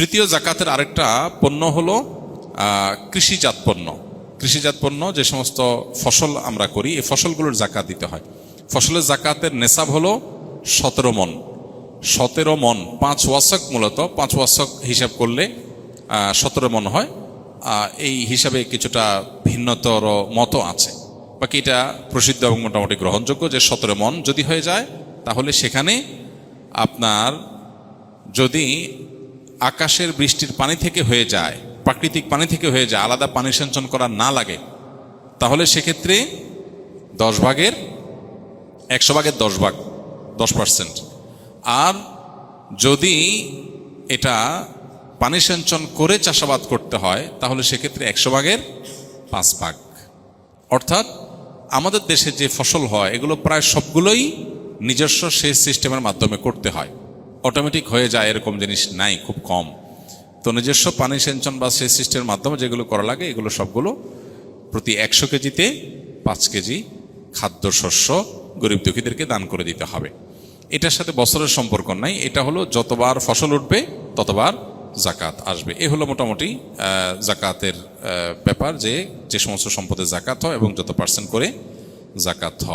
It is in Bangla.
তৃতীয় জাকাতের আরেকটা পণ্য হলো কৃষিজাত পণ্য। কৃষিজাত পণ্য যে সমস্ত ফসল আমরা করি, এই ফসলগুলোর জাকাত দিতে হয়। ফসলের জাকাতের নেসাব হলো 17 মণ। 17 মণ 5 ওয়াসক, মূলত 5 ওয়াসক হিসাব করলে 17 মণ হয়। এই হিসাবে কিছুটা ভিন্নতর মত আছে, বাকি এটা প্রসিদ্ধ এবং মোটামুটি গ্রহণযোগ্য যে 17 মণ যদি হয়ে যায়, তাহলে সেখানে আপনার যদি আকাশের বৃষ্টির পানি থেকে হয়ে যায়, প্রাকৃতিক পানি থেকে হয়ে যায়, আলাদা পানি সিঞ্চন করা না লাগে, তাহলে সেক্ষেত্রে 10 ভাগের 100 ভাগের 10 ভাগ, 10%। আর যদি এটা পানি সিঞ্চন করে চাষাবাদ করতে হয়, তাহলে সেক্ষেত্রে 100 ভাগের 5 ভাগ। অর্থাৎ আমাদের দেশে যে ফসল হয় এগুলো প্রায় সবগুলোই নিজস্ব সেচ সিস্টেমের মাধ্যমে করতে হয়। অটোমেটিক হয়ে যায় এরকম জিনিস নাই, খুব কম। তো নিজস্ব পানি সিঞ্চন বা সেচ সিস্টেমের মাধ্যমে যেগুলো করা লাগে, এগুলো সবগুলো প্রতি 100 কেজিতে 5 কেজি খাদ্যশস্য গরিব দুঃখীদেরকে দান করে দিতে হবে। এটার সাথে বছরের সম্পর্ক নাই, এটা হলো যতবার ফসল উঠবে ততবার জাকাত আসবে। এ হলো মোটামুটি জাকাতের ব্যাপার, যে সমস্ত সম্পদের জাকাত হয় এবং যত পার্সেন্ট করে জাকাত হয়।